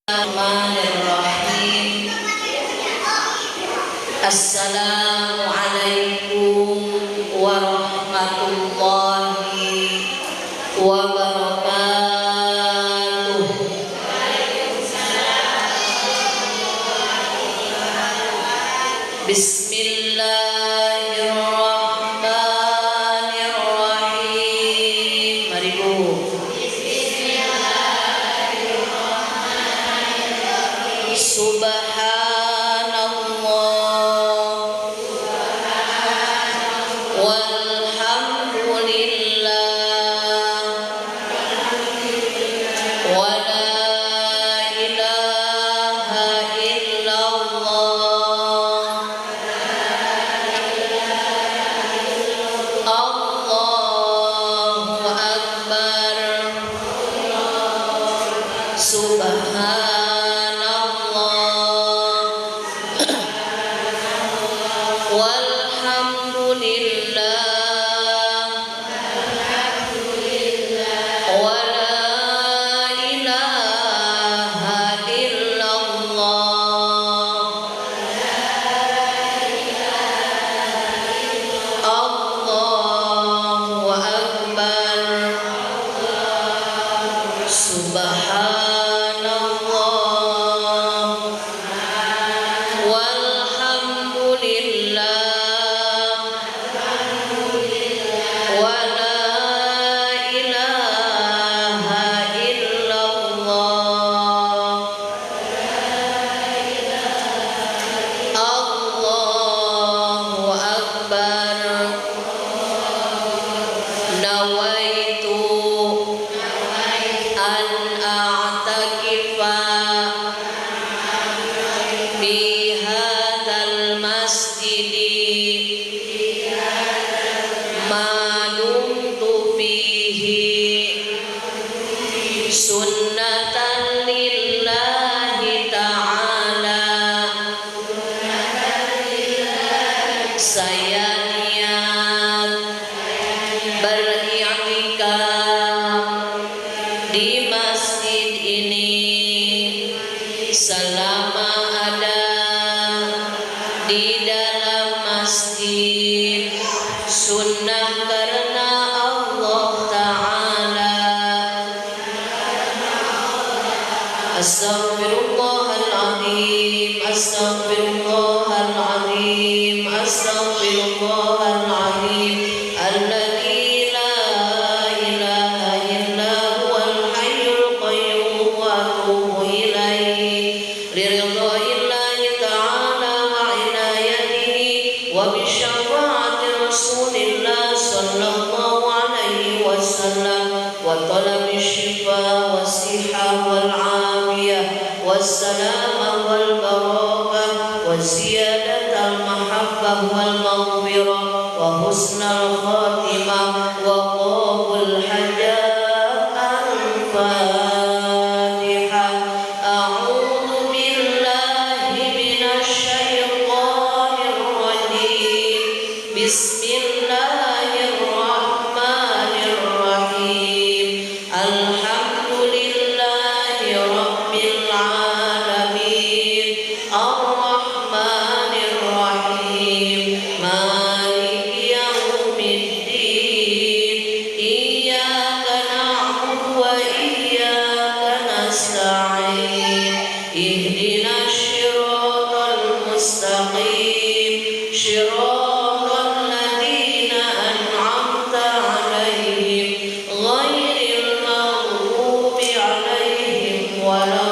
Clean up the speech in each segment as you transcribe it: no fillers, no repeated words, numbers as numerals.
Bismillahirrahmanirrahim. Assalamualaikum warahmatullahi wabarakatuh. Bismillahirrahmanirrahim. Mari Bu. Subhanallah walhamdulillah wa la ilaha illallah Allahu akbar. Sunnatan lillahi ta'ala. Saya niat beriktikaf di masjid ini selama ada di dalam masjid. Sunnah karena Allah Ta'ala. Astaghfirullahaladzim, astaghfirullahaladzim, astaghfirullahaladzim. Alladzi la ilaha illa huwal hayyul qayyum wa atubu ilaihi liridha'illahi ta'ala wa inayatihi wa bisyafa'ati Rasulillah sallallahu alaihi wasallam wa talabi syifa wa siha wal والسلام والبركة وزيادة المحبة والمغفرة وحسن الخاتمة وقبول الحاجات. الفاتحة. أعوذ بالله من الشيطان الرجيم. بسم الله الرحمن الرحيم. الحمد لله رب العالمين الرحمن الرحيم مالك يوم الدين إياك نعبد وإياك نستعين اهدنا الصراط المستقيم صراط الذين أنعمت عليهم غير المغضوب عليهم ولا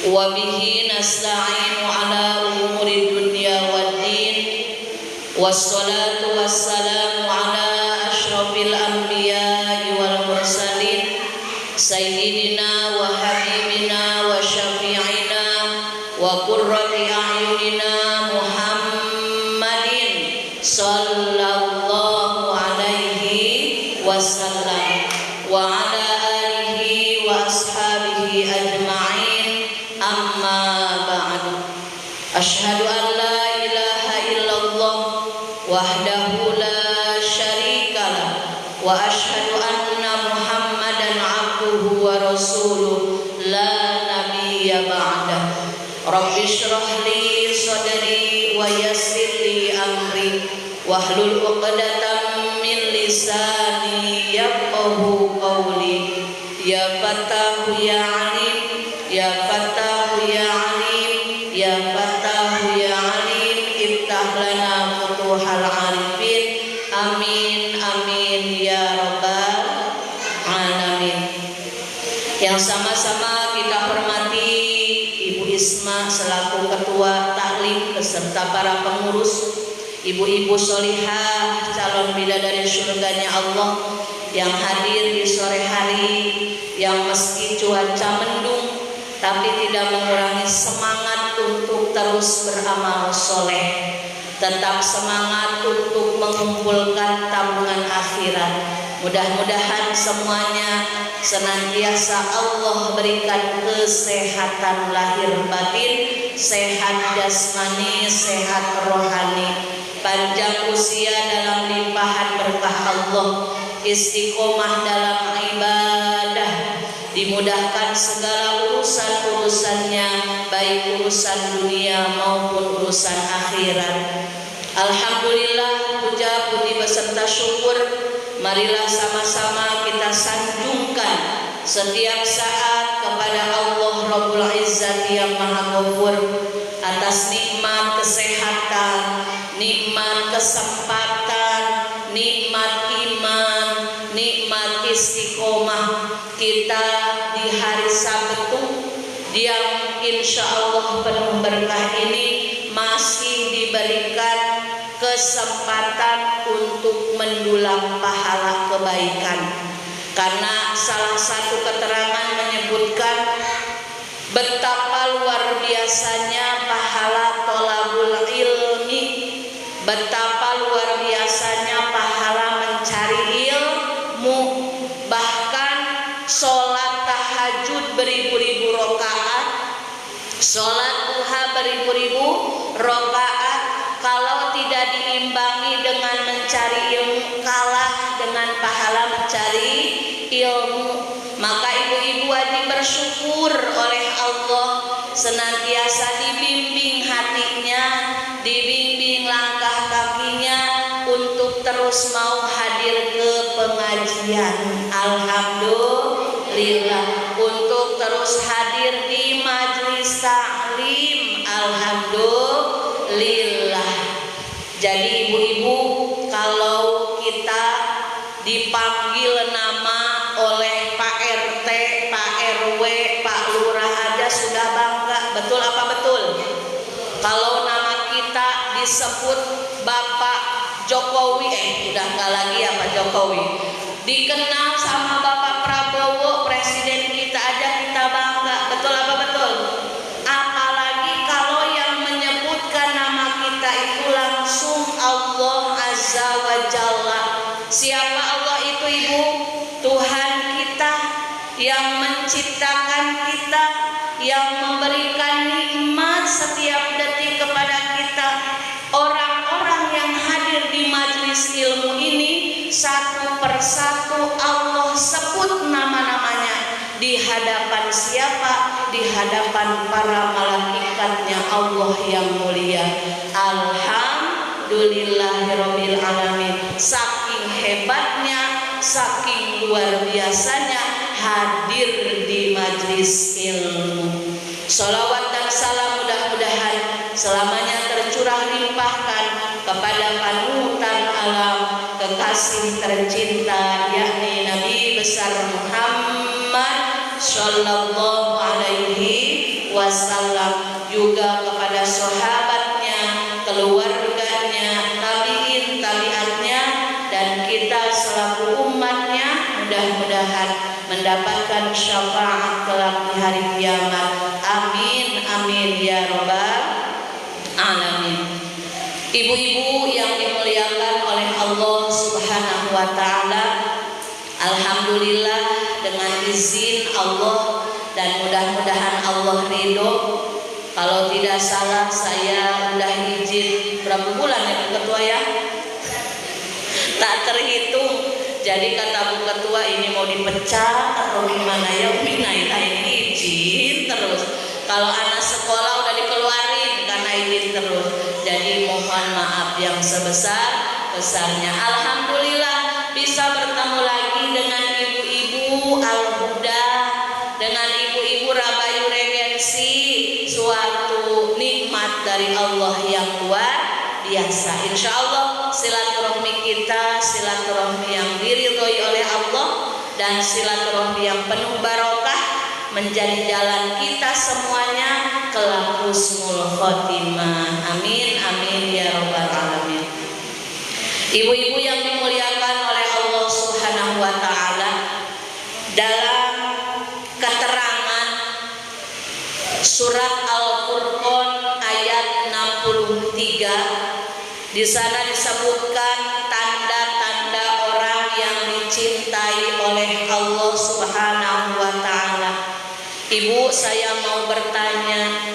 wa bihi nasta'inu ala umuri dunya waddin. Wassalatu wassalamu ala asyrafil anbiya'i wal mursalin sayyidina wa habibina wa syafi'ina wa qurrati a'yunina Muhammadin sallallahu alaihi wasallam wa ala alihi wa ashabihi ajma'in. Amma ba'du. Asyhadu an la ilaha illallah wahdahu la syarikalah wa asyhadu anna Muhammadan abduhu wa rasuluh la nabiyya ba'dah. Rabbi shrah li sadri wa yassir li amri wahlul 'uqdatam min lisani yafqahu qawli. Ya Fattahu ya Alim, ya Fattahu ya Alim, ya Fattahu ya Alim, iftah lana futuhal arifin. Amin amin ya rabbal alamin. Yang sama-sama kita hormati Ibu Isma selaku ketua taklim beserta para pengurus, ibu-ibu solihah calon bidadari surganya Allah yang hadir di sore hari, yang meski cuaca mendung tapi tidak mengurangi semangat untuk terus beramal soleh, tetap semangat untuk mengumpulkan tabungan akhirat. Mudah-mudahan semuanya senantiasa Allah berikan kesehatan lahir batin, sehat jasmani, sehat rohani, panjang usia dalam limpahan berkah Allah, istiqomah dalam ibadah, dimudahkan segala urusan-urusannya, baik urusan dunia maupun urusan akhirat. Alhamdulillah, puja puji beserta syukur marilah sama-sama kita sanjungkan setiap saat kepada Allah Rabbul Izzati yang Maha Ghafur atas nikmat kesehatan, nikmat kesempatan, nikmat iman, nikmat istiqomah kita di hari Sabtu yang insya Allah penuh berkah ini masih diberikan kesempatan untuk mendulang pahala kebaikan. Karena salah satu keterangan menyebutkan betapa luar biasanya pahala tolabul ilmi, betapa luar biasanya pahala mencari ilmu. Bahkan sholat tahajud beribu-ribu rakaat, sholat duha beribu-ribu rakaat, kalau tidak diimbangi dengan mencari ilmu, kalah dengan pahala mencari ilmu. Maka ibu-ibu wajib bersyukur oleh Allah, senantiasa dibimbing hatinya, dibimbing langkah kakinya untuk terus mau hadir ke pengajian. Alhamdulillah, untuk terus hadir di majelis taklim. Alhamdulillah. Jadi ibu-ibu, kalau kita dipanggil nama oleh Pak RT, Pak RW, Pak Lurah aja sudah bangga. Betul apa betul? Kalau nama kita disebut Bapak Jokowi, udah nggak lagi ya Pak Jokowi, dikenal sama Bapak Prabowo, presiden kita aja kita bangga. Betul apa betul? Apalagi kalau yang menyebutkan nama kita itu langsung Allah Azza wa Jalla. Siapa Allah itu ibu? Tuhan kita yang menciptakan kita, yang memberikan nikmat setiap detik kepada kita. Orang-orang yang hadir di majelis ilmu ini satu persatu Allah sebut nama-namanya. Di hadapan siapa? Di hadapan para malaikatnya Allah yang mulia. Alhamdulillahirabbil alamin. Saking hebatnya, saking luar biasanya hadir di majelis ilmu. Sholawat dan salam mudah-mudahan selamanya tercurah limpahkan kepada panutan alam, kekasih tercinta, yakni Nabi besar Muhammad sallallahu alaihi wasallam, juga kepada sahabatnya, keluarganya, tabi'in, tabi'atnya, dan kita selaku umatnya mudah-mudahan mendapatkan syafaat kelak di hari kiamat. Amin amin ya rabbal alamin. Ibu-ibu yang dimuliakan oleh Allah Subhanahu wa taala, alhamdulillah dengan izin Allah dan mudah-mudahan Allah ridho. Kalau tidak salah saya udah izin berapa bulan ya Bu Ketua ya? Tak terhitung. Jadi kata Bu Ketua ini mau dipecat atau gimana ya? Umi Naila ini izin terus. Kalau anak sekolah udah dikeluarin karena izin terus. Jadi mohon maaf yang sebesar-besarnya. Alhamdulillah bisa bertemu lagi dengan ibu-ibu Al-Huda, dengan ibu-ibu Rabayu Regensi, suatu nikmat dari Allah yang luar biasa. Insya Allah silaturahmi kita silaturahmi yang diridhoi oleh Allah dan silaturahmi yang penuh barokah menjadi jalan kita semuanya kelak husnul khotimah. Amin amin ya rabbal alamin. Ibu-ibu yang dimuliakan oleh Allah Subhanahu wa taala, dalam keterangan surat Al-Furqan ayat 63 di sana disebutkan tanda-tanda orang yang dicintai oleh Allah Subhanahu wa taala. Ibu, saya mau bertanya,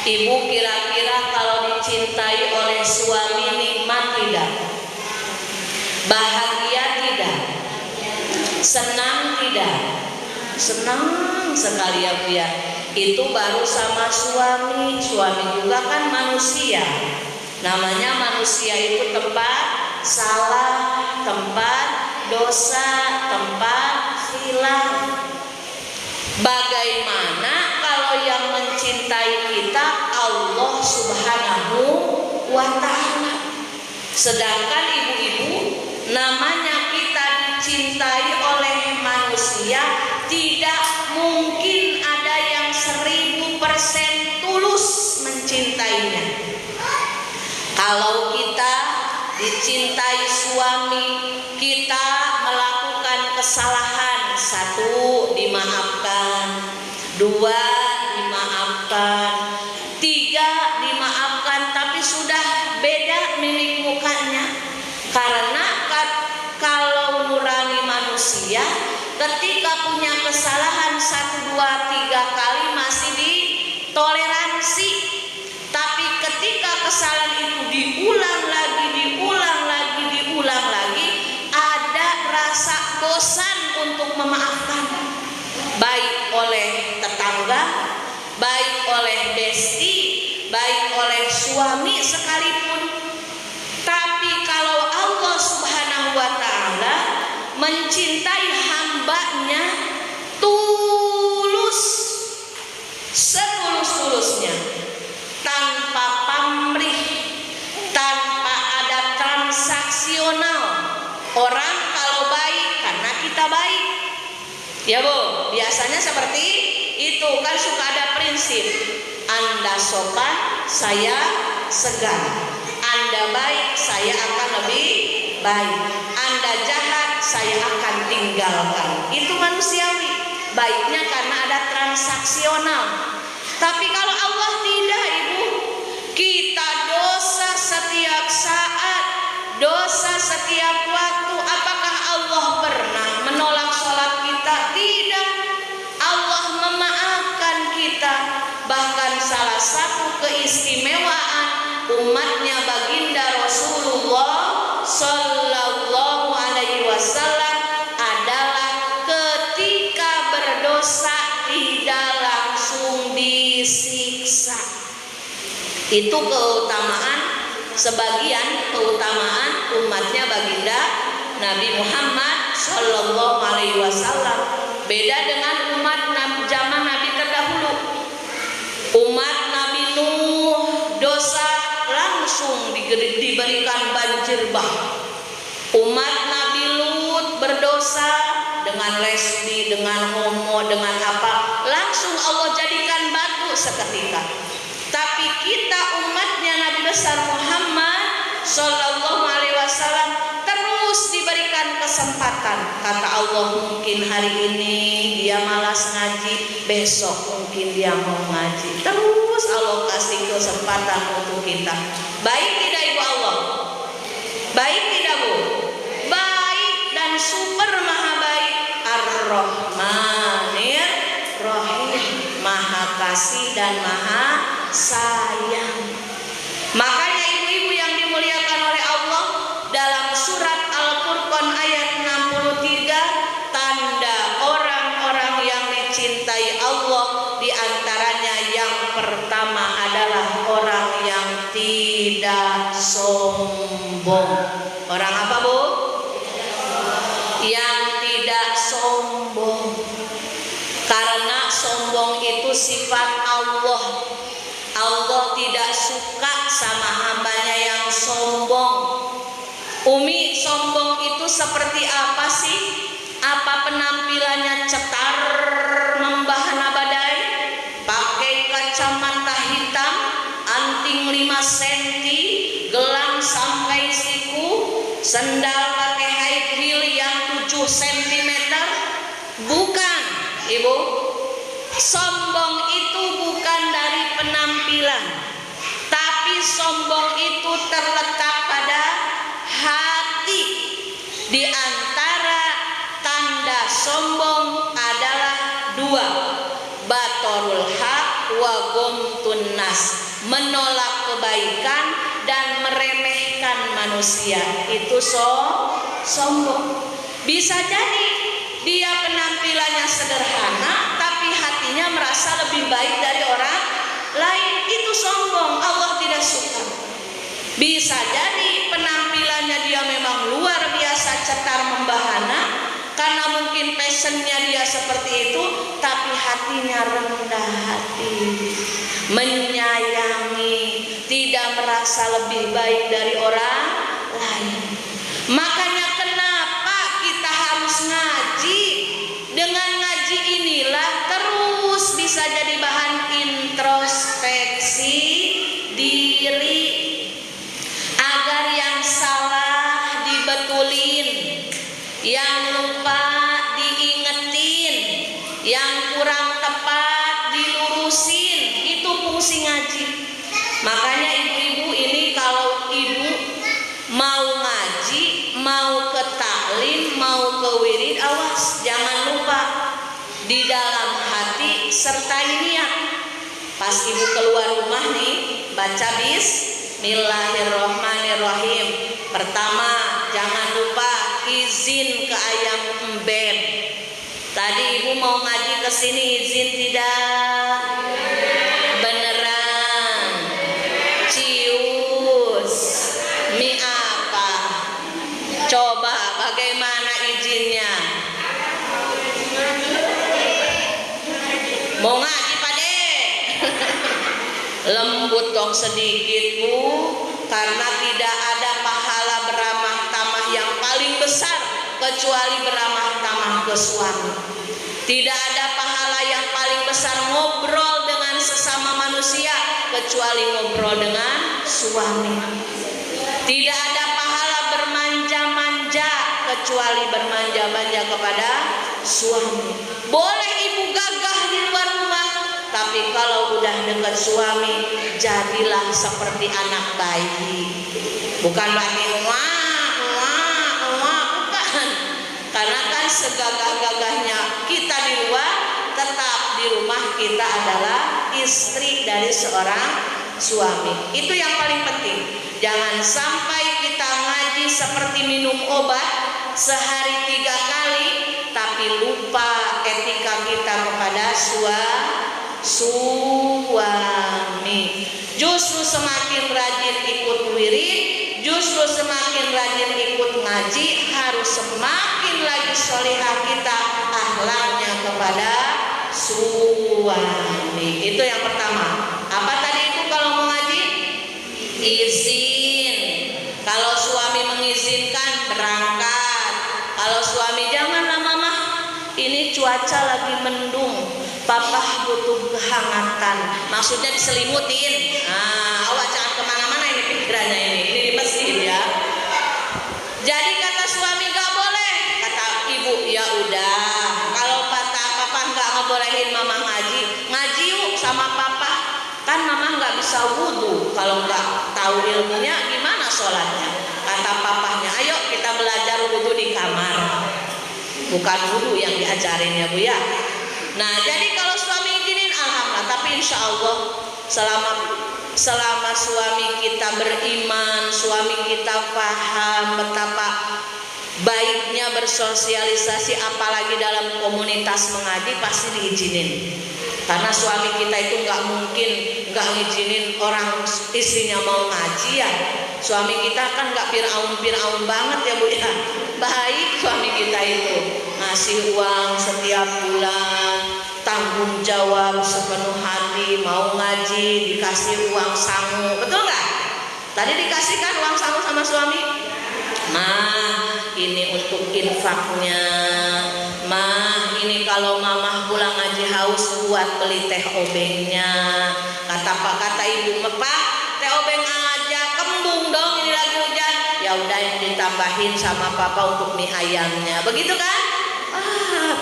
ibu kira-kira kalau dicintai oleh suami nikmat tidak? Bahagia tidak? Senang tidak? Senang sekali ya Bu ya. Itu baru sama suami. Suami juga kan manusia. Namanya manusia itu tempat salah, tempat dosa, tempat hilang. Bagaimana kalau yang mencintai kita Allah Subhanahu wa ta'ala? Sedangkan ibu-ibu, namanya kita dicintai oleh manusia, tidak mungkin ada yang 1000% tulus mencintainya. Kalau kita dicintai suami, kita melakukan kesalahan, 1 dimaafkan, 2 dimaafkan, 3 dimaafkan, tapi sudah beda mimik mukanya. Karena kalau nurani manusia, ketika punya kesalahan 1, 2, 3 kali masih ditoleransi. Tapi ketika kesalahan itu diulang lagi, ada rasa bosan untuk memaafkan. Baik oleh tetangga, baik oleh besti, baik oleh suami sekalipun. Tapi kalau Allah Subhanahu wa ta'ala mencintai hambanya tulus, setulus-tulusnya, tanpa pamrih, tanpa ada transaksional. Orang kalau baik karena kita baik, ya Bu, biasanya seperti itu kan, suka ada prinsip. Anda sopan, saya segan. Anda baik, saya akan lebih baik. Anda jahat, saya akan tinggalkan. Itu manusiawi. Baiknya karena ada transaksional. Tapi kalau Allah tidak, Ibu, kita dosa setiap saat, dosa setiap waktu. Apakah Allah pernah menolak sholat kita? Tidak. Allah memaafkan kita. Bahkan salah satu keistimewaan umatnya baginda Rasulullah Sallallahu Alaihi Wasallam adalah ketika berdosa tidak langsung disiksa. Itu keutamaan, sebagian keutamaan umatnya baginda Nabi Muhammad Sallallahu Alaihi Wasallam. Beda dengan umat zaman Nabi terdahulu. Umat Nabi Nuh dosa langsung diberikan banjir bah. Umat Nabi Lut berdosa dengan lesbi, dengan homo, dengan apa, langsung Allah jadikan batu lalu seketika. Tapi kita umatnya Nabi besar Muhammad Sallallahu Alaihi Wasallam terus diberikan kesempatan. Kata Allah, mungkin hari ini dia malas ngaji, besok mungkin dia mau ngaji. Terus Allah kasih kesempatan untuk kita. Baik tidak Ibu Allah? Baik tidak Bu? Baik dan super maha baik. Ar-Rahmanir Rahim, maha kasih dan maha sayang. Makanya ibu-ibu yang dimuliakan oleh Allah, dalam surat Al-Furqan ayat 63, tanda orang-orang yang dicintai Allah diantaranya yang pertama adalah orang yang tidak sombong. Orang apa Bu? Yang tidak sombong. Karena sombong itu sifat Allah. Allah tidak suka sama hambanya yang sombong. Umi, sombong itu seperti apa sih? Apa penampilannya cetar membahana badai, pakai kacamata hitam, anting 5 cm, gelang sampai siku, sendal pakai high heel yang 7 cm? Bukan, Ibu. Sombong itu bukan dari penampilan, tapi sombong itu terletak pada hati. Di antara tanda sombong adalah 2, batorul haq wa gomtun nas, menolak kebaikan dan meremehkan manusia. Itu sombong. Bisa jadi dia penampilannya sederhana, tapi hatinya merasa lebih baik dari orang lain. Itu sombong, Allah tidak suka. Bisa jadi penampilannya dia memang luar biasa cetar membahana, karena mungkin passionnya dia seperti itu, tapi hatinya rendah hati, menyayangi, tidak merasa lebih baik dari orang lain. Makanya kenapa kita harus ngaji? Dengan ngaji inilah terus bisa jadi bahan introspeksi diri, agar yang salah dibetulin, yang lupa diingetin, yang kurang tepat dilurusin. Itu fungsi ngaji. Makanya ibu-ibu ini, kalau ibu mau ngaji, mau ke taklim, mau ke wirid, awas jangan lupa di dalam hati sertai niat. Pas ibu keluar rumah nih, baca Bismillahirrohmanirrohim. Pertama, jangan lupa izin ke ayam embem. Tadi ibu mau ngaji ke sini, izin tidak? Beneran? Cius? Mi apa? Coba bagaimana izinnya? Mau ngaji Pade? Lembut dong sedikit Bu, karena tidak ada pahala beramah tamah yang paling besar kecuali beramah tamah ke suami. Tidak ada pahala yang paling besar ngobrol dengan sesama manusia kecuali ngobrol dengan suami. Tidak ada pahala bermanja-manja kecuali bermanja-manja kepada suami. Boleh ibu gagah di luar rumah, tapi kalau udah dekat suami, jadilah seperti anak bayi. Bukan lagi bukan. Karena kan segagah-gagahnya kita di luar, tetap di rumah kita adalah istri dari seorang suami. Itu yang paling penting. Jangan sampai kita ngaji seperti minum obat, sehari 3 kali, tapi lupa etika kita kepada suami. Justru semakin rajin ikut wirid, justru semakin rajin ikut ngaji, harus semakin lagi solehah kita akhlaknya kepada suami. Itu yang pertama. Apa tadi itu kalau mau ngaji? Izin. Kalau suami mengizinkan, berangkat. Kalau suami janganlah mama, ini cuaca lagi mendung, papa butuh kehangatan, maksudnya diselimutin. Awak jangan kemana-mana ini pikirannya ini di masjid ya. Jadi kata suami gak boleh, kata ibu ya udah, kalau kata papa nggak ngebolehin mama ngaji yuk sama papa, kan mama nggak bisa wudhu, kalau nggak tahu ilmunya gimana sholatnya. Kata papahnya, ayo kita belajar wudhu di kamar, bukan wudhu yang diajarin ya bu ya. Nah jadi kalau suami izinin alhamdulillah, tapi insya Allah selama suami kita beriman, suami kita paham betapa baiknya bersosialisasi, apalagi dalam komunitas mengaji, pasti diizinin. Karena suami kita itu nggak mungkin nggak ngizinin orang istrinya mau ngaji ya. Suami kita kan nggak piraun banget ya bu ya. Baik suami kita itu, ngasih uang setiap bulan, tanggung jawab sepenuh hati, mau ngaji dikasih uang sangu, betul nggak? Tadi dikasihkan uang sangu sama suami? Ini untuk infaknya. Ini kalau mamah pulang ngaji haus buat beli teh obengnya. Kata ibu, Pak, teh obeng aja, kembung dong ini lagi hujan. Ya udah yang ditambahin sama papa untuk mie ayamnya. Begitu kan?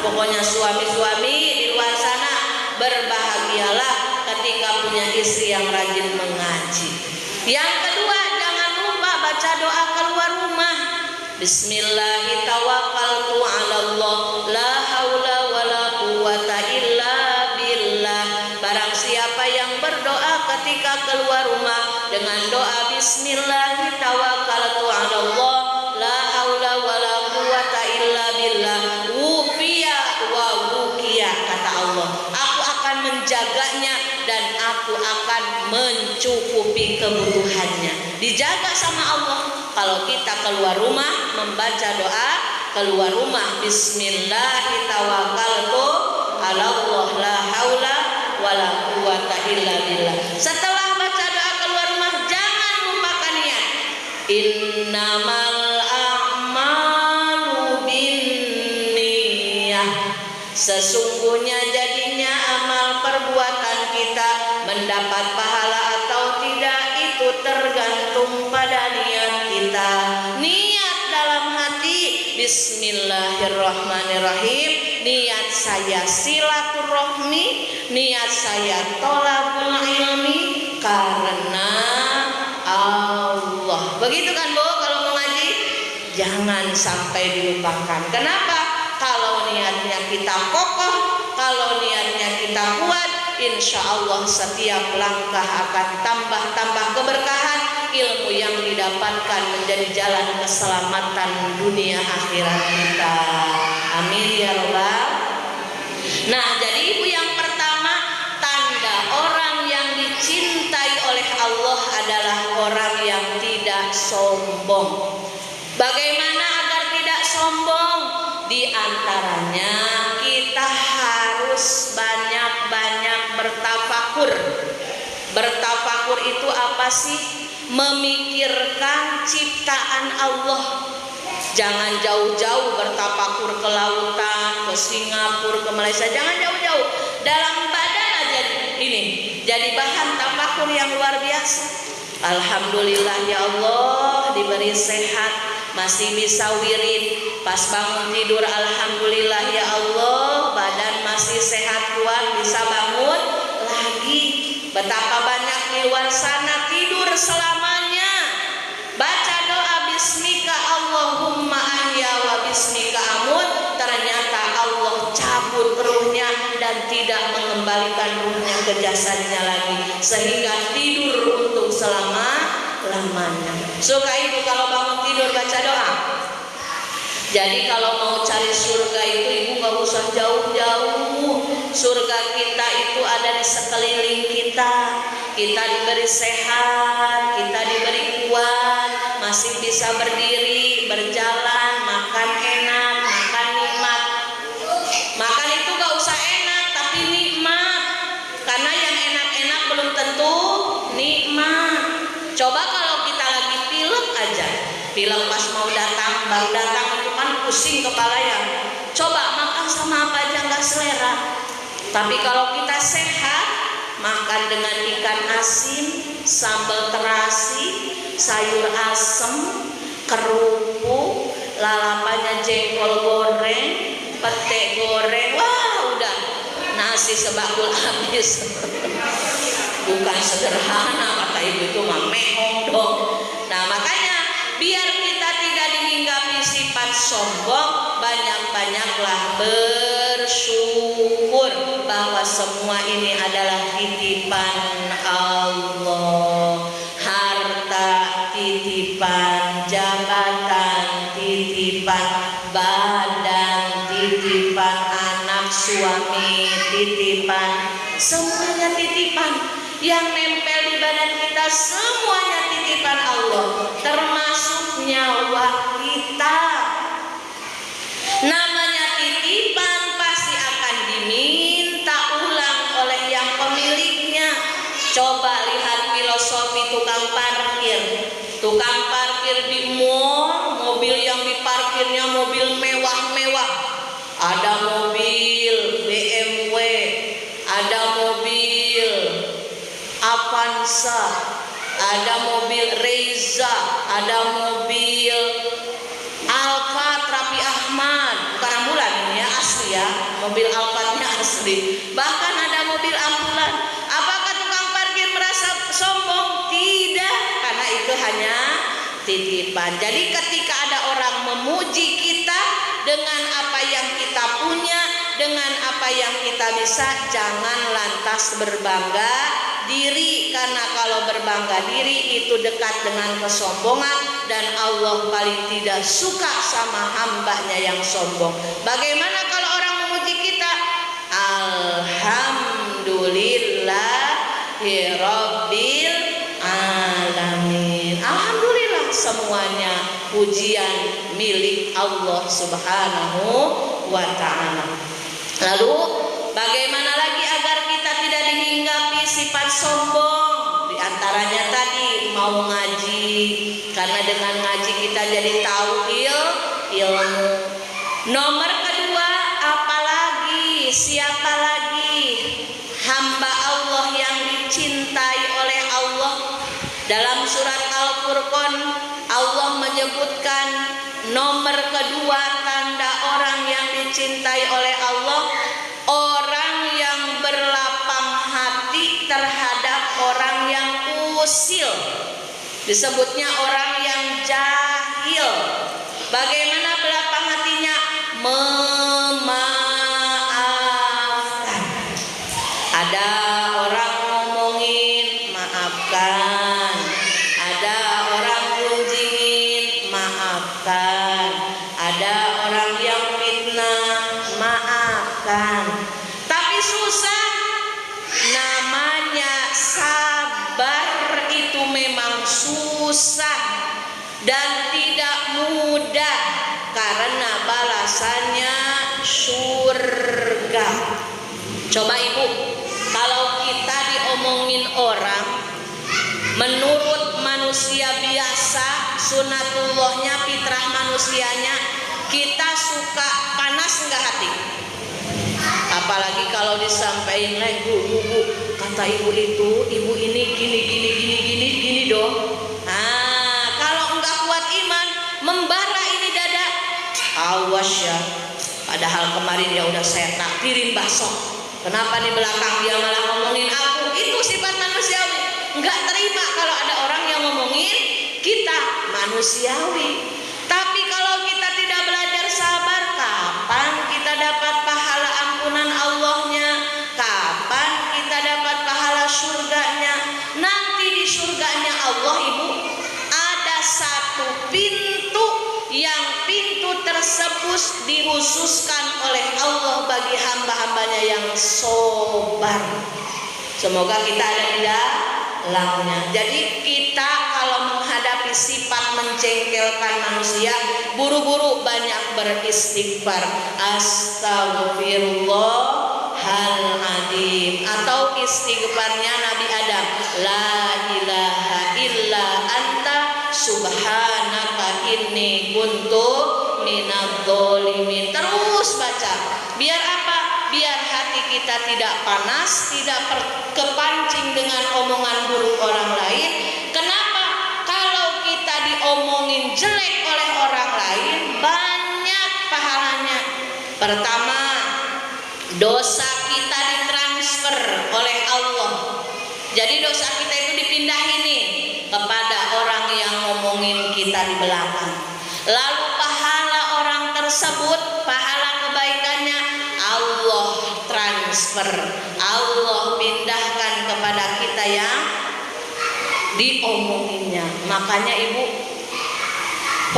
Pokoknya suami-suami di luar sana berbahagialah ketika punya istri yang rajin mengaji. Yang kedua, jangan lupa baca doa keluar rumah. Bismillahirrahmanirrahim. La haula wala quwata illa billah. Barang siapa yang berdoa ketika keluar rumah dengan doa Bismillahirrahmanirrahim, la haula wala quwata illa billah, wufiya wa wukiya, kata Allah, aku akan menjaganya dan aku akan mencukupi kebutuhannya. Dijaga sama Allah. Kalau kita keluar rumah membaca doa keluar rumah, Bismillahirrahmanirrahim, la haula wala quwata illa billah. Setelah baca doa keluar rumah, jangan lupakan niat. Innamal a'malu binniyah. Sesungguhnya jadinya amal perbuatan kita mendapat pahala atau tidak itu tergantung pada niat kita. Niat dalam hati, Bismillahirrahmanirrahim, niat saya silaturahmi, niat saya tolabul ilmi karena Allah. Begitu kan Bu kalau mau ngaji? Jangan sampai dilupakan. Kenapa? Kalau niatnya kita kokoh, kalau niatnya kita kuat, insya Allah setiap langkah akan tambah keberkahan. Ilmu yang didapatkan menjadi jalan keselamatan dunia akhirat kita. Amin ya robbal. Nah, jadi ibu yang pertama, tanda orang yang dicintai oleh Allah adalah orang yang tidak sombong. Bagaimana agar tidak sombong? Di antaranya kita harus banyak-banyak bertafakur. Bertafakur itu apa sih? Memikirkan ciptaan Allah. Jangan jauh-jauh bertafakur ke lautan, ke Singapura, ke Malaysia. Jangan jauh-jauh. Dalam badan aja ini jadi bahan tafakur yang luar biasa. Alhamdulillah ya Allah diberi sehat, masih bisa wirid. Pas bangun tidur alhamdulillah ya Allah badan masih sehat kuat, bisa bangun lagi. Betapa banyak di luar sana tidur selamanya. Baca doa bismika Allahumma ahya wa bismika amut, ternyata Allah cabut ruhnya dan tidak mengembalikan ruhnya ke jasadnya lagi, sehingga tidur untuk selama-lamanya. Suka ibu kalau bangun tidur baca doa. Jadi kalau mau cari surga itu ibu gak usah jauh-jauh. Surga kita itu ada di sekeliling kita. Kita diberi sehat, kita diberi kuat, masih bisa berdiri, berjalan, makan enak, makan nikmat. Makan itu gak usah enak tapi nikmat. Karena yang enak-enak belum tentu nikmat. Coba kalau kita lagi pilek aja, pilek pas mau datang, baru datang itu kan pusing kepala ya. Coba makan sama apa aja nggak selera. Tapi kalau kita sehat, makan dengan ikan asin, sambal terasi, sayur asem, kerupuk, lalapannya jengkol goreng, pete goreng, wah udah nasi sebakul habis. Bukan sederhana kata ibu, itu mah mehong dong. Nah makanya biar kita tidak dihinggapi sifat sombong, banyak-banyaklah bersyukur bahwa semua ini adalah titipan Allah. Harta titipan, jabatan titipan, badan titipan, anak suami titipan, semuanya titipan. Yang nempel di badan kita semuanya titipan Allah, termasuk nyawa kita. Namanya titipan pasti akan diminta ulang oleh yang pemiliknya. Coba lihat filosofi tukang parkir. Tukang parkir di mall, mobil yang diparkirnya mobil mewah-mewah. Ada mobil BMW, ada mobil Avanza, ada mobil Reza, ada mobil Alphard Raffi Ahmad, bukan ambulan ini ya, asli ya, mobil Alphardnya asli. Bahkan ada mobil ambulan. Apakah tukang parkir merasa sombong? Tidak, karena itu hanya titipan. Jadi ketika ada orang memuji kita dengan apa yang kita punya, dengan apa yang kita bisa, jangan lantas berbangga diri, karena kalau berbangga diri itu dekat dengan kesombongan, dan Allah paling tidak suka sama hambanya yang sombong. Bagaimana kalau orang memuji kita? Alhamdulillahirabbil alamin. Alhamdulillah, semuanya pujian milik Allah Subhanahu wa ta'ala. Lalu bagaimana lagi agar kita tidak dihinggapi sifat sombong? Di antaranya tadi mau ngaji, karena dengan ngaji kita jadi tahu ilmu. Nomor kedua, apalagi, siapa lagi hamba Allah yang dicintai oleh Allah? Dalam surat Al-Furqan Allah menyebutkan nomor kedua tanda orang yang dicintai oleh Allah, orang yang berlapang hati terhadap orang yang usil. Disebutnya orang yang jahil. Bagaimana berlapang hatinya? Memaafkan. Ada orang ngomongin, maafkan. Ada orang gunjingin, maafkan. Ada orang yang fitnah, maafkan. Tapi susah. Namanya sabar itu memang susah dan tidak mudah, karena balasannya surga. Coba ibu, kalau kita diomongin orang, menurut manusia biasa, sunatullahnya, fitrah manusianya, kita suka panas enggak hati? Apalagi kalau disampaikan, bu, kata ibu itu, ibu ini gini dong. Nah, kalau enggak kuat iman, membara ini dada, awas ya. Padahal kemarin ya udah saya takdirin bakso. Kenapa di belakang dia malah ngomongin aku? Itu sifat manusiawi. Enggak terima kalau ada orang yang ngomongin kita, manusiawi. Tapi kalau kita tidak belajar sabar, kapan kita dapat pahala ampunan Allahnya? Kapan kita dapat pahala surganya? Nanti di surganya Allah, ibu, ada satu pintu yang pintu tersebut dikhususkan oleh Allah bagi hamba-hambanya yang sobar. Semoga kita ada di dalamnya. Jadi kita kalau menghadapi sifat mencengkelkan manusia, buru-buru banyak beristighfar. Astaghfirullahaladzim. Atau istighfarnya Nabi Adam, la ilaha illa anta subhanaka inni kuntu minadz dzalimin. Terus baca. Biar apa? Biar hati kita kita tidak panas, tidak kepancing dengan omongan buruk orang lain. Kenapa? Kalau kita diomongin jelek oleh orang lain, banyak pahalanya. Pertama, dosa kita ditransfer oleh Allah. Jadi dosa kita itu dipindahin nih kepada orang yang ngomongin kita di belakang. Lalu pahala orang tersebut, pahala kebaikannya Allah transfer, Allah pindahkan kepada kita yang diomonginnya. Makanya ibu,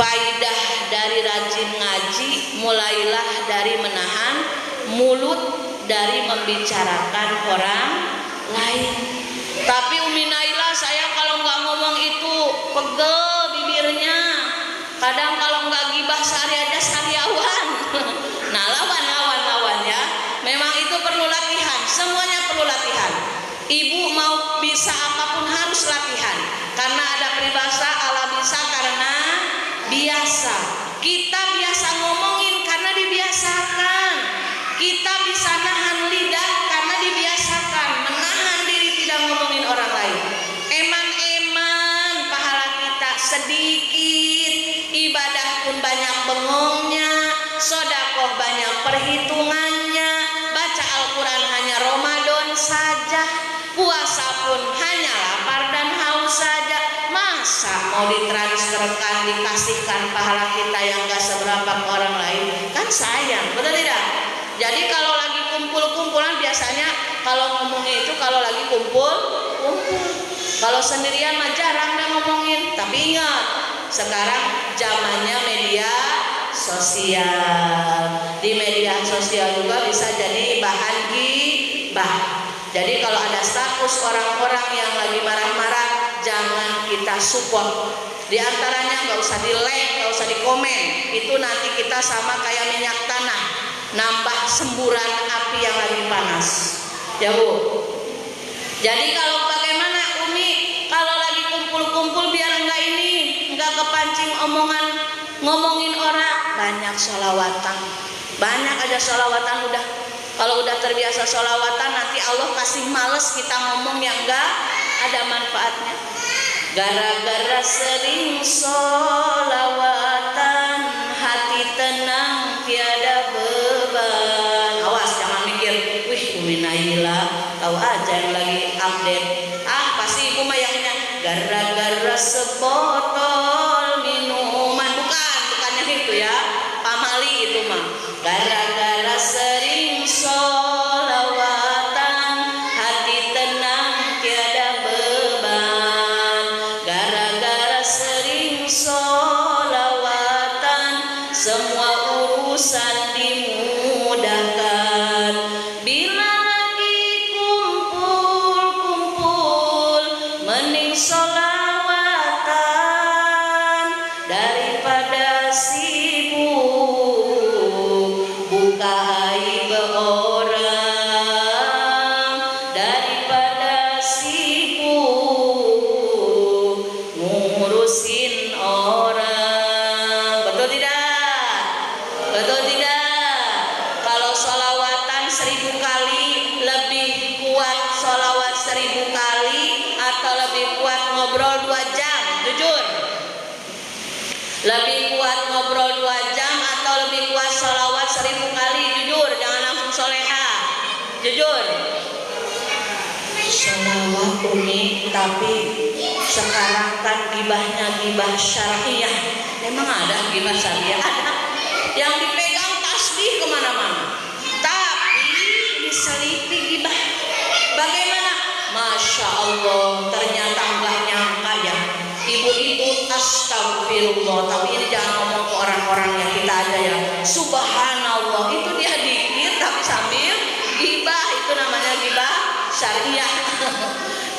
faidah dari rajin ngaji mulailah dari menahan mulut dari membicarakan orang lain. Tapi Umi Naila, saya kalau nggak ngomong itu pegel bibirnya. Kadang kalau nggak gibah sehari aja sariawan. Nah, lawan ya. Memang itu perlu latihan. Semuanya perlu latihan. Ibu mau bisa apapun harus latihan. Karena ada peribahasa Allah bisa karena biasa. Kita biasa ngomongin karena dibiasakan. Kita bisa nahan lidah karena dibiasakan. Menahan diri tidak ngomongin orang lain. Eman-eman pahala kita sedikit. Ibadah pun banyak bengongnya. Sedekah banyak perhitungannya. Baca Al-Quran hanya Ramadan saja. Puasa pun hanya lapar dan haus saja. Masa mau ditransferkan, dikasihkan pahala kita yang gak seberapa ke orang lain? Kan sayang, betul tidak? Jadi kalau lagi kumpul-kumpulan biasanya kalau ngomongin itu kalau lagi kumpul. Kalau sendirian mah jarang deh ngomongin. Tapi ingat, sekarang zamannya media sosial. Di media sosial juga bisa jadi bahan gibah. Jadi kalau ada status orang-orang yang lagi marah-marah, jangan kita support. Di antaranya nggak usah di like, nggak usah di komen. Itu nanti kita sama kayak minyak tanah, nambah semburan api yang lagi panas. Ya Bu. Jadi kalau bagaimana Umi, kalau lagi kumpul-kumpul biar nggak kepancing ngomongin orang, banyak sholawatan. Banyak aja sholawatan udah. Kalau udah terbiasa sholawatan, nanti Allah kasih males kita ngomong yang enggak ada manfaatnya. Gara-gara sering sholawatan, hati tenang tiada beban. Awas jangan mikir, wih Umi Naila tahu aja yang lagi update. Pasti ibu mah yangnya gara-gara sebotol minuman. Bukannya itu ya, pamali itu mah. Gara-gara sering sholawatan, hati tenang tiada beban. Gara-gara sering sholawatan, semua urusan dimudahkan. Bila lagi kumpul-kumpul, mending sholawatan daripada sibuk buka aib orang, daripada sibuk ngurusin orang. Betul tidak? Betul tidak? Kalau sholawatan 1000 kali lebih kuat sholawat 1000 kali atau lebih kuat ngobrol 2 jam? Jujur. Lebih kuat ngobrol 2 jam atau lebih kuat sholawat 1000 kali? Jujur, jangan langsung soleha. Jujur. Sholawat Umi, tapi sekarang kan gibahnya gibah syariah. Emang ada gibah syariah? Ada. Yang dipegang tasbih kemana-mana. Tapi diselipi gibah. Bagaimana? Masya Allah, ternyata nggak nyangka ya. Ibu-ibu astagfirullah, tapi ini jangan ngomong ke orang-orang yang kita ada ya. Subhanallah, itu dia dikir tapi sambil gibah, itu namanya gibah syariah.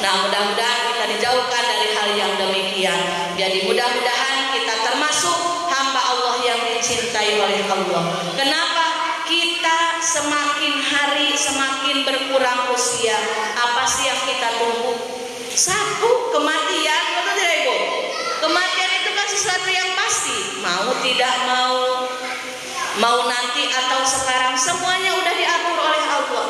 Nah, mudah-mudahan kita dijauhkan dari hal yang demikian. Jadi mudah-mudahan kita termasuk hamba Allah yang dicintai oleh Allah. Kenapa? Kita semakin hari semakin berkurang usia. Apa sih yang kita tunggu? Satu, kematian. Betul tidak Ibu? Kematian itu kan sesuatu yang pasti. Mau tidak mau nanti atau sekarang, semuanya udah diatur oleh Allah.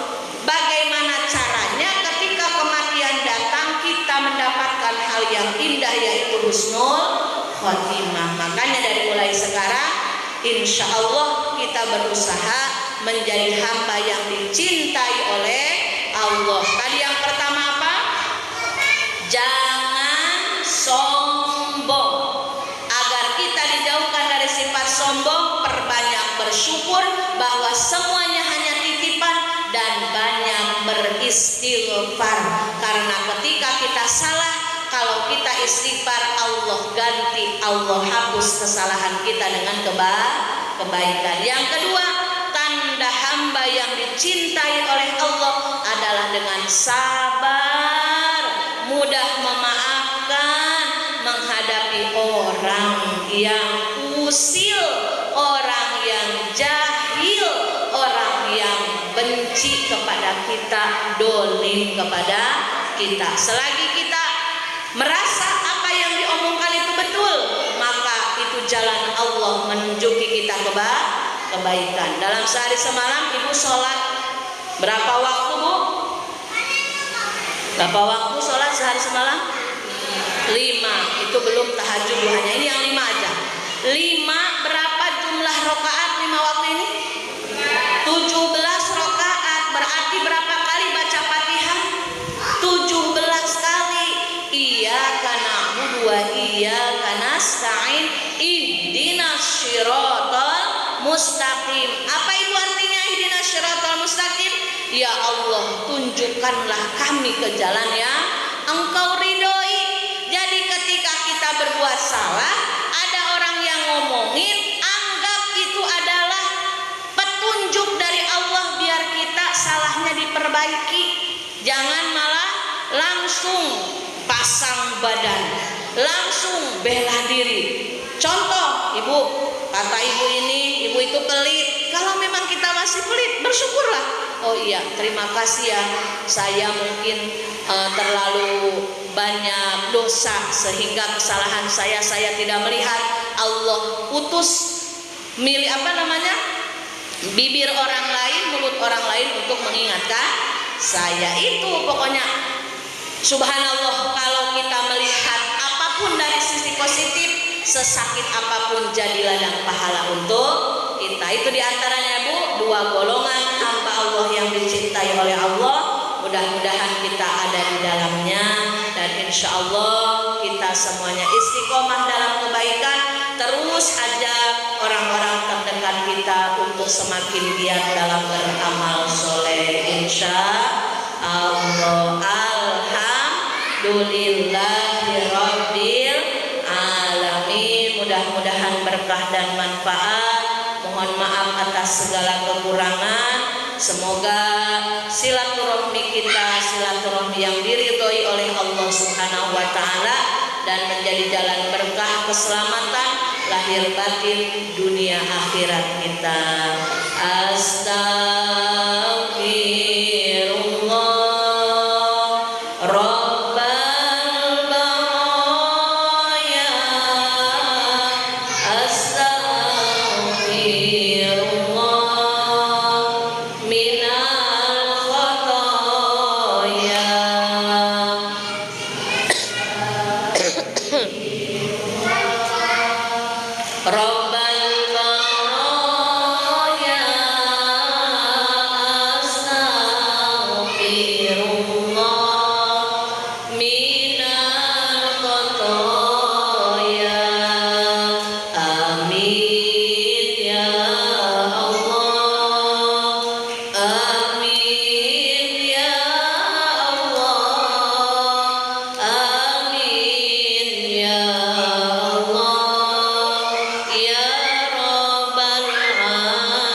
mendapatkan hal yang indah, yaitu husnul khotimah. Makanya dari mulai sekarang insya Allah kita berusaha menjadi hamba yang dicintai oleh Allah. Tadi yang pertama apa? Jangan sombong. Agar kita dijauhkan dari sifat sombong, perbanyak bersyukur bahwa semuanya hanya titipan, dan banyak beristighfar. Karena ketika kita salah, kalau kita istighfar, Allah ganti, Allah hapus kesalahan kita dengan kebaikan. Yang kedua, tanda hamba yang dicintai oleh Allah adalah dengan sabar, mudah memaafkan menghadapi orang yang usil, orang yang jahil, orang yang benci kepada kita, dolim kepada kita. Selagi kita merasa apa yang diomongkan itu betul, maka itu jalan Allah menunjuki kita kebaikan. Dalam sehari semalam ibu sholat berapa waktu, Bu? Berapa waktu sholat sehari semalam? 5. Itu belum tahajud duhanya. Ini yang 5 aja. 5 berapa jumlah rokaat 5 waktu ini? 17 rokaat. Berarti berapa kali baca Fatihah? 17 kali. Iyyaka na'budu wa iyyaka nasta'in ihdinas shiratal mustaqim. Apa itu artinya ihdinas shiratal mustaqim? Ya Allah, tunjukkanlah kami ke jalan yang Engkau ridhoi. Jadi ketika kita berbuat salah, ada orang yang ngomongin, anggap itu adalah petunjuk dari Allah biar kita salahnya diperbaiki. Jangan malah langsung pasang badan, langsung bela diri. Contoh, ibu, kata ibu ini, ibu itu pelit. Kalau memang kita masih pelit, bersyukurlah. Oh iya, terima kasih ya, saya mungkin terlalu banyak dosa sehingga kesalahan saya tidak melihat. Allah putus bibir orang lain, mulut orang lain untuk mengingatkan saya. Itu pokoknya subhanallah, kalau kita melihat apapun dari sisi positif, sesakit apapun jadi ladang pahala untuk kita. Itu diantaranya, Bu, 2 golongan hamba Allah yang dicintai oleh Allah. Mudah-mudahan kita ada di dalamnya, dan insya Allah kita semuanya istiqomah dalam kebaikan. Terus ajak orang-orang terdekat kita untuk semakin giat dalam beramal soleh. Insya Allah. Alhamdulillahirabbil alamin. Mudah-mudahan berkah dan manfaat. Mohon maaf atas segala kekurangan. Semoga silaturahmi kita, silaturahmi yang diridhoi oleh Allah Subhanahu wa taala, dan menjadi jalan berkah keselamatan lahir batin dunia akhirat kita. Astagfirullah Rabbal baraya. Astagfirullah minal khotoya. Rabbal baraya. Astagfirullah minal khotoya. Amin ya Allah. Amin ya Allah. Amin ya Allah. Ya Rabbal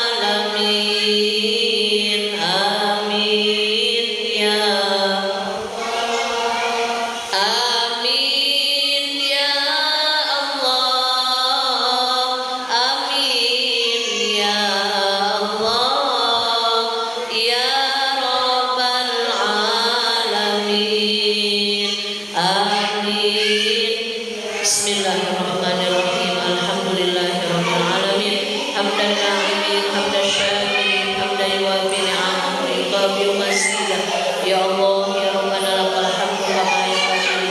alamin. Amin ya Amin ya Allah. Amin ya Allah. Ya Rabbal alamin. Amin. Bismillahirrahmanirrahim. Alhamdulillahirabbil alamin. Hamdan na'imin, hamdan syakirin, hamdan yuwafi ni'amahu wa yuqabi maziyah. Ya Allah ya Rabbana lakal hamdu kama yanbaghi li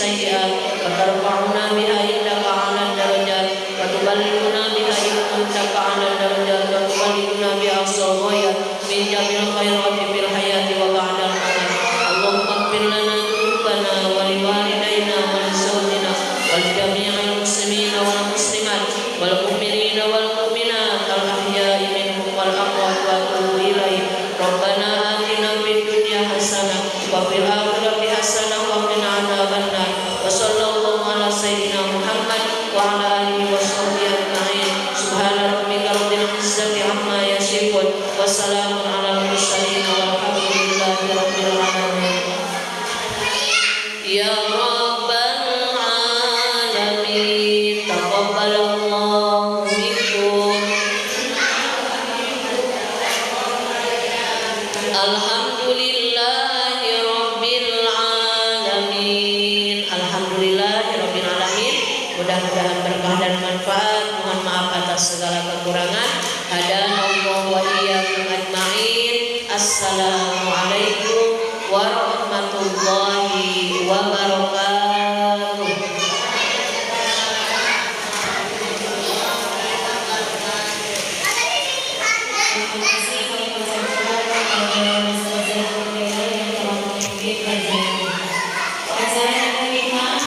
السيئات وترفعنا بها عندك أعلى الدرجات وتبلغنا بها عندك أعلى الدرجات وتبلغنا بها أقصى الغايات من جميع الخيرات في الحياة وبعد الممات. اللهم اغفر لنا ذنوبنا ولوالدينا ولزوجنا ولجميع المسلمين والمسلمات والمؤمنين والمؤمنات الأحياء منهم والأموات وأتوب إليه. ربنا آتنا في الدنيا حسنة وفي الآخرة حسنة وقنا عذاب النار. وصلى الله على سيدنا محمد وعلى آله وصحبه أجمعين. سبحان ربك رب العزة عما يصفون وسلام على المرسلين والحمد لله رب العالمين. يا رب العالمين تقبل الله منكم. Alhamdulillahi rabbil alamin. Alhamdulillahi rabbil alamin. Mudah-mudahan berkah dan manfaat. Mohon maaf atas segala kekurangan. Hadana Allah wa iyyakum ajmain. Assalamualaikum.